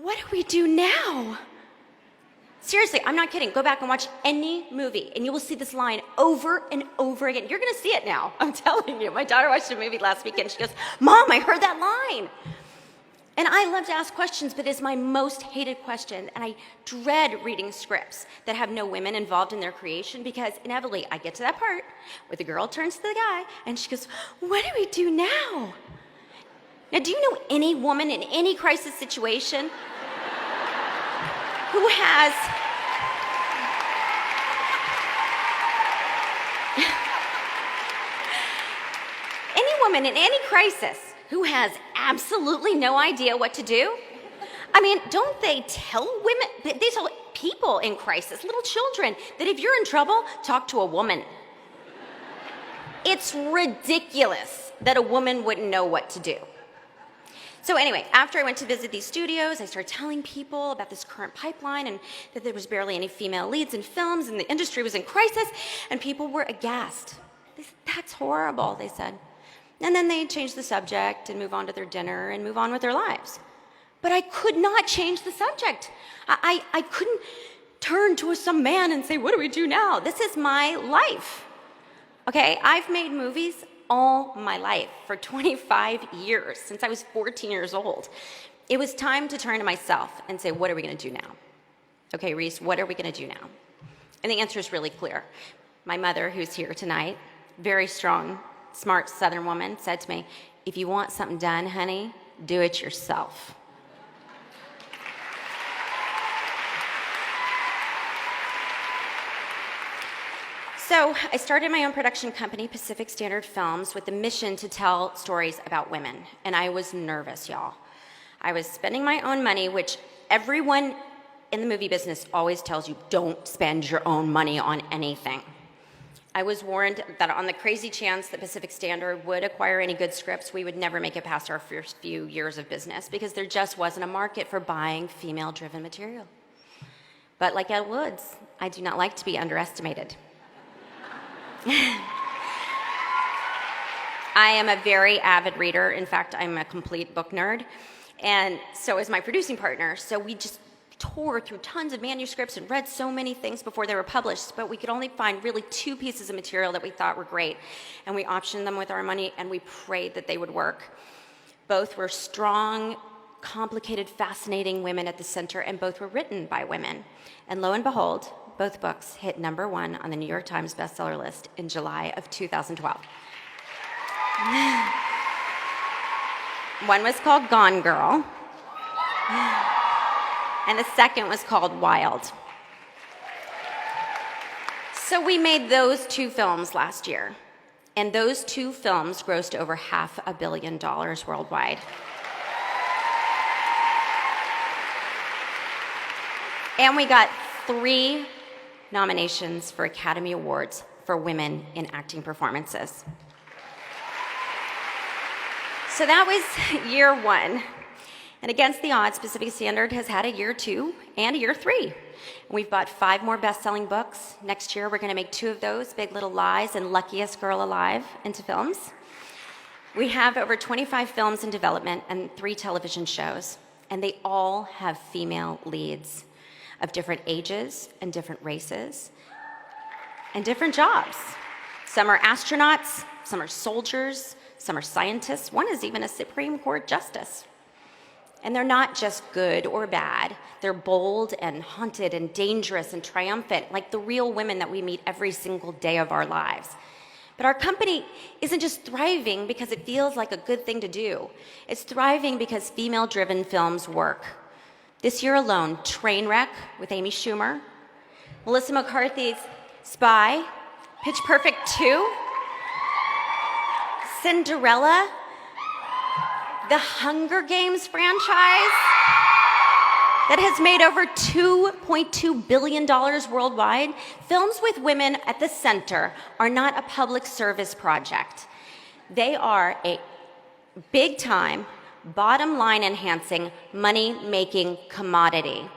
what do we do now? Seriously, I'm not kidding. Go back and watch any movie, and you will see this line over and over again. You're going to see it now. I'm telling you. My daughter watched a movie last weekend. She goes, Mom, I heard that line. And I love to ask questions, but it's my most hated question. And I dread reading scripts that have no women involved in their creation, because inevitably I get to that part where the girl turns to the guy, and she goes, what do we do now? Now, do you know any woman in any crisis situation who has any woman in any crisis who has absolutely no idea what to do? I mean, don't they tell women, they tell people in crisis, little children, that if you're in trouble, talk to a woman. It's ridiculous that a woman wouldn't know what to do. So anyway, after I went to visit these studios, I started telling people about this current pipeline and that there was barely any female leads in films and the industry was in crisis, and people were aghast. They said, that's horrible, they said. And then they changed the subject and move on to their dinner and move on with their lives. But I could not change the subject. I couldn't turn to some man and say, what do we do now? This is my life. Okay, I've made movies all my life for 25 years, since I was 14 years old. It was time to turn to myself and say, what are we going to do now? Okay, Reese, what are we going to do now? And the answer is really clear. My mother, who's here tonight, very strong, smart Southern woman, said to me, if you want something done, honey, do it yourself. So I started my own production company, Pacific Standard Films, with the mission to tell stories about women. And I was nervous, y'all. I was spending my own money, which everyone in the movie business always tells you, don't spend your own money on anything. I was warned that on the crazy chance that Pacific Standard would acquire any good scripts, we would never make it past our first few years of business, because there just wasn't a market for buying female-driven material. But like Ed Woods, I do not like to be underestimated. I am a very avid reader. In fact, I'm a complete book nerd. And so is my producing partner. So we just tore through tons of manuscripts and read so many things before they were published, but we could only find really 2 pieces of material that we thought were great. And we optioned them with our money, and we prayed that they would work. Both were strong, complicated, fascinating women at the center, and both were written by women. And lo and behold, both books hit #1 on the New York Times bestseller list in July of 2012. One was called Gone Girl, and the second was called Wild. So we made those 2 films last year, and those 2 films grossed over $500 million worldwide. And we got 3 nominations for Academy Awards for women in acting performances. So that was year 1. And against the odds, Pacific Standard has had a year 2 and a year 3. We've bought 5 more best-selling books. Next year, we're going to make 2 of those, Big Little Lies and Luckiest Girl Alive, into films. We have over 25 films in development and 3 television shows, and they all have female leads of different ages and different races and different jobs. Some are astronauts, some are soldiers, some are scientists. One is even a Supreme Court justice. And they're not just good or bad. They're bold and haunted and dangerous and triumphant, like the real women that we meet every single day of our lives. But our company isn't just thriving because it feels like a good thing to do. It's thriving because female-driven films work. This year alone, Trainwreck with Amy Schumer, Melissa McCarthy's Spy, Pitch Perfect 2, Cinderella, the Hunger Games franchise that has made over $2.2 billion worldwide. Films with women at the center are not a public service project. They are a big-time, bottom-line enhancing, money-making commodity.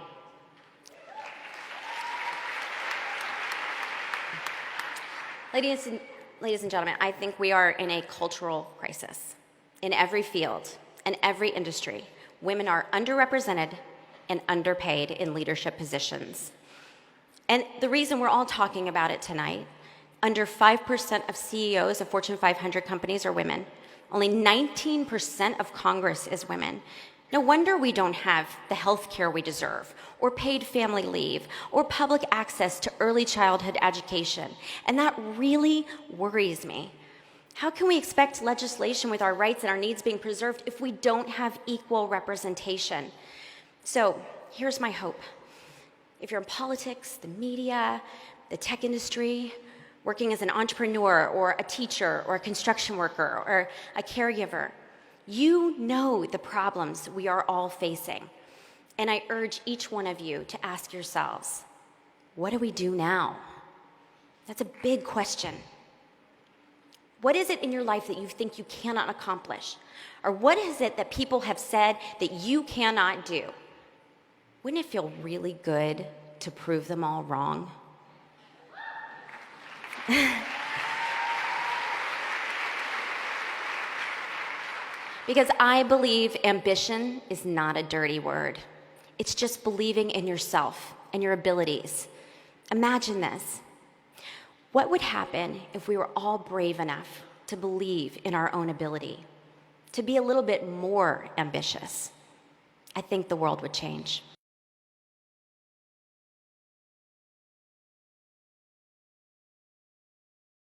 Ladies and gentlemen, I think we are in a cultural crisis. In every field, in every industry, women are underrepresented and underpaid in leadership positions. And the reason we're all talking about it tonight, under 5% of CEOs of Fortune 500 companies are women. Only 19% of Congress is women. No wonder we don't have the health care we deserve, or paid family leave, or public access to early childhood education. And that really worries me. How can we expect legislation with our rights and our needs being preserved if we don't have equal representation? So here's my hope. If you're in politics, the media, the tech industry, working as an entrepreneur or a teacher or a construction worker or a caregiver, you know the problems we are all facing. And I urge each one of you to ask yourselves, what do we do now? That's a big question. What is it in your life that you think you cannot accomplish? Or what is it that people have said that you cannot do? Wouldn't it feel really good to prove them all wrong? Because I believe ambition is not a dirty word. It's just believing in yourself and your abilities. Imagine this. What would happen if we were all brave enough to believe in our own ability, to be a little bit more ambitious? I think the world would change.